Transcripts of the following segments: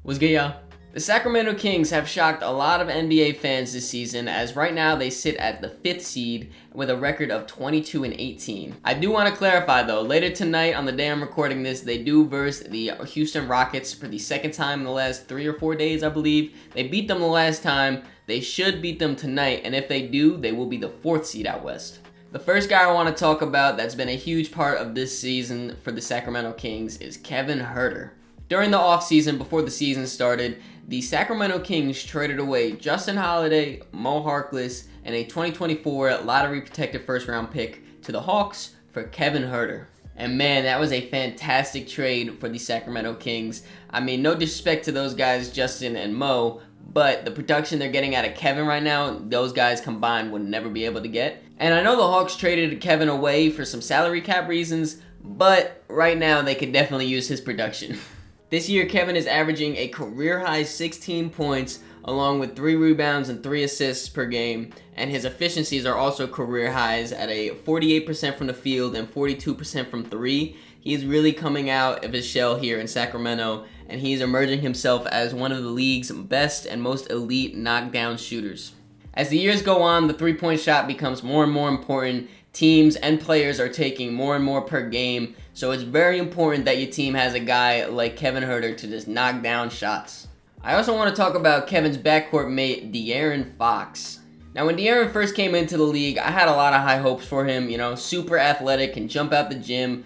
What's good, y'all? The Sacramento Kings have shocked a lot of NBA fans this season, as right now they sit at the 5th seed with a record of 22-18. I do want to clarify though, later tonight on the day I'm recording this, they do verse the Houston Rockets for the second time in the last 3 or 4 days, I believe. They beat them the last time. They should beat them tonight, and if they do, they will be the 4th seed out west. The first guy I want to talk about that's been a huge part of this season for the Sacramento Kings is Kevin Huerter. During the offseason, before the season started, the Sacramento Kings traded away Justin Holiday, Mo Harkless, and a 2024 lottery-protected first-round pick to the Hawks for Kevin Huerter. And man, that was a fantastic trade for the Sacramento Kings. I mean, no disrespect to those guys, Justin and Mo, but the production they're getting out of Kevin right now, those guys combined would never be able to get. And I know the Hawks traded Kevin away for some salary cap reasons, but right now they could definitely use his production. This year, Kevin is averaging a career-high 16 points, along with 3 rebounds and 3 assists per game, and his efficiencies are also career highs at a 48% from the field and 42% from 3. He is really coming out of his shell here in Sacramento, and he is emerging himself as one of the league's best and most elite knockdown shooters. As the years go on, the three-point shot becomes more and more important. Teams and players are taking more and more per game, so it's very important that your team has a guy like Kevin Huerter to just knock down shots. I also want to talk about Kevin's backcourt mate, De'Aaron Fox. Now, when De'Aaron first came into the league, I had a lot of high hopes for him. You know, super athletic, can jump out the gym,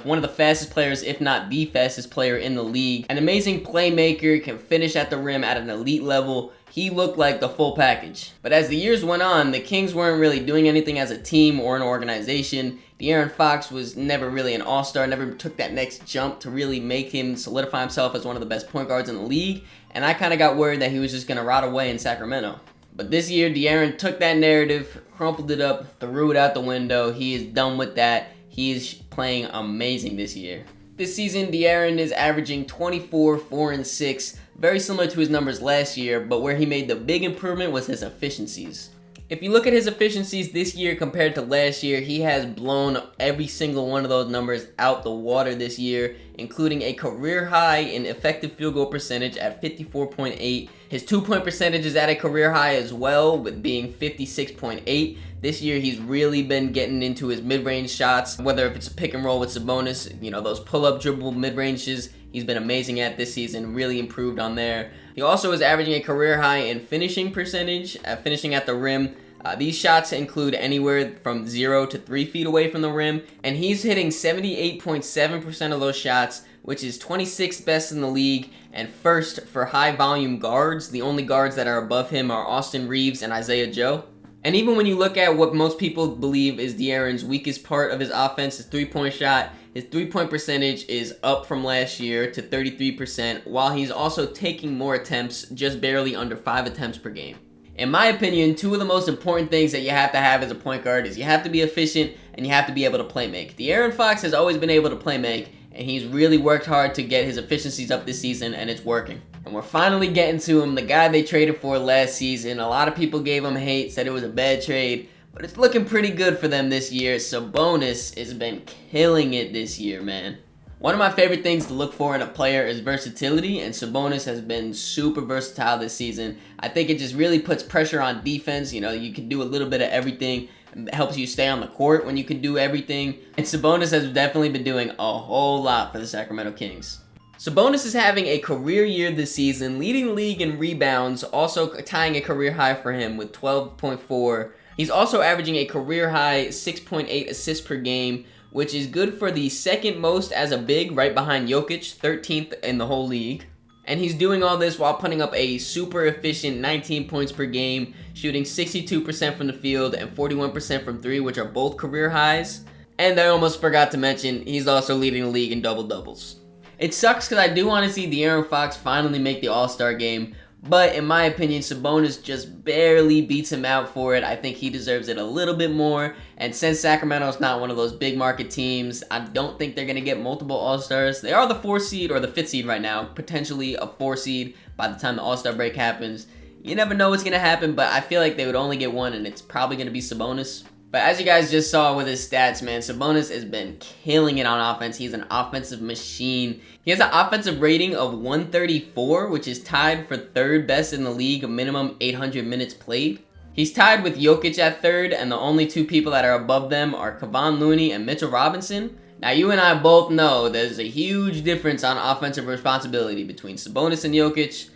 one of the fastest players, if not the fastest player in the league. An amazing playmaker, can finish at the rim at an elite level. He looked like the full package. But as the years went on, the Kings weren't really doing anything as a team or an organization. De'Aaron Fox was never really an all-star, never took that next jump to really make him solidify himself as one of the best point guards in the league. And I kind of got worried that he was just going to rot away in Sacramento. But this year, De'Aaron took that narrative, crumpled it up, threw it out the window. He is done with that. He is playing amazing this year. This season, De'Aaron is averaging 24, 4, and 6, very similar to his numbers last year, but where he made the big improvement was his efficiencies. If you look at his efficiencies this year compared to last year, he has blown every single one of those numbers out the water this year, including a career high in effective field goal percentage at 54.8. His 2-point percentage is at a career high as well, with being 56.8. This year, he's really been getting into his mid-range shots, whether if it's a pick and roll with Sabonis, you know, those pull-up dribble mid-ranges, he's been amazing at this season, really improved on there. He also is averaging a career high in finishing percentage, finishing at the rim. These shots include anywhere from 0 to 3 feet away from the rim, and he's hitting 78.7% of those shots, which is 26th best in the league and first for high volume guards. The only guards that are above him are Austin Reeves and Isaiah Joe. And even when you look at what most people believe is De'Aaron's weakest part of his offense, his 3-point shot, his 3-point percentage is up from last year to 33%, while he's also taking more attempts, just barely under 5 attempts per game. In my opinion, 2 of the most important things that you have to have as a point guard is you have to be efficient and you have to be able to play make. De'Aaron Fox has always been able to play make, and he's really worked hard to get his efficiencies up this season, and it's working. And we're finally getting to him, the guy they traded for last season. A lot of people gave him hate, said it was a bad trade, but it's looking pretty good for them this year. Sabonis has been killing it this year, man. One of my favorite things to look for in a player is versatility, and Sabonis has been super versatile this season. I think it just really puts pressure on defense. You know, you can do a little bit of everything. It helps you stay on the court when you can do everything. And Sabonis has definitely been doing a whole lot for the Sacramento Kings. Sabonis is having a career year this season, leading the league in rebounds, also tying a career high for him with 12.4. He's also averaging a career high 6.8 assists per game, which is good for the second most as a big, right behind Jokic, 13th in the whole league. And he's doing all this while putting up a super efficient 19 points per game, shooting 62% from the field and 41% from 3, which are both career highs. And I almost forgot to mention, he's also leading the league in double-doubles. It sucks because I do want to see De'Aaron Fox finally make the All-Star game, but in my opinion, Sabonis just barely beats him out for it. I think he deserves it a little bit more, and since Sacramento's not one of those big market teams, I don't think they're going to get multiple All-Stars. They are the 4th seed or the 5th seed right now, potentially a 4 seed by the time the All-Star break happens. You never know what's going to happen, but I feel like they would only get one, and it's probably going to be Sabonis. But as you guys just saw with his stats, man, Sabonis has been killing it on offense. He's an offensive machine. He has an offensive rating of 134, which is tied for third best in the league, minimum 800 minutes played. He's tied with Jokic at third, and the only two people that are above them are Kevon Looney and Mitchell Robinson. Now, you and I both know there's a huge difference on offensive responsibility between Sabonis and Jokic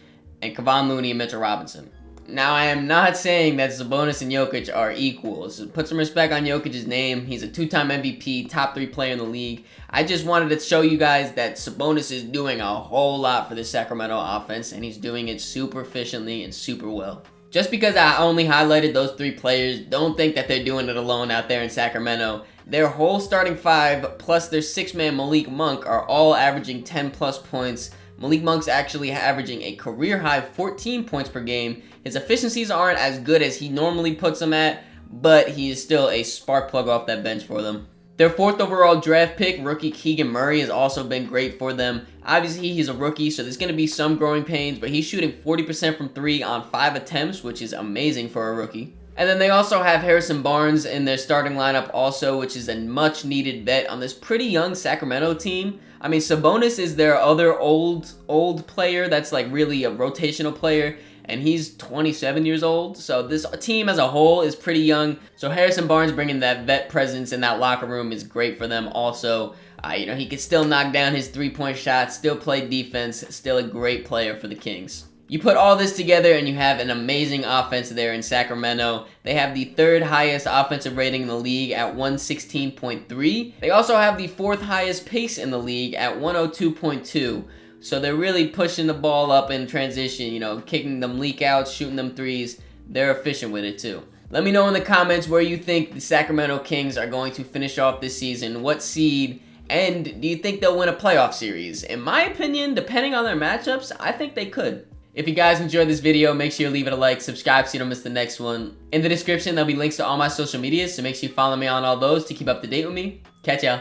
and Kevon Looney and Mitchell Robinson. Now, I am not saying that Sabonis and Jokic are equal. So put some respect on Jokic's name. He's a two-time MVP, top 3 player in the league. I just wanted to show you guys that Sabonis is doing a whole lot for the Sacramento offense, and he's doing it super efficiently and super well. Just because I only highlighted those 3 players, don't think that they're doing it alone out there in Sacramento. Their whole starting 5 plus their 6-man Malik Monk are all averaging 10 plus points. Malik Monk's actually averaging a career high 14 points per game. His efficiencies aren't as good as he normally puts them at, but he is still a spark plug off that bench for them. Their 4th overall draft pick, rookie Keegan Murray, has also been great for them. Obviously, he's a rookie, so there's going to be some growing pains, but he's shooting 40% from 3 on 5 attempts, which is amazing for a rookie. And then they also have Harrison Barnes in their starting lineup also, which is a much-needed vet on this pretty young Sacramento team. I mean, Sabonis is their other old player that's like really a rotational player, and he's 27 years old. So this team as a whole is pretty young. So Harrison Barnes bringing that vet presence in that locker room is great for them also. He can still knock down his 3-point shots, still play defense, still a great player for the Kings. You put all this together and you have an amazing offense there in Sacramento. They have the 3rd highest offensive rating in the league at 116.3. They also have the 4th highest pace in the league at 102.2. So they're really pushing the ball up in transition, kicking them leak outs, shooting them threes. They're efficient with it too. Let me know in the comments where you think the Sacramento Kings are going to finish off this season, what seed, and do you think they'll win a playoff series? In my opinion, depending on their matchups, I think they could. If you guys enjoyed this video, make sure you leave it a like, subscribe so you don't miss the next one. In the description, there'll be links to all my social medias, so make sure you follow me on all those to keep up to date with me. Catch y'all.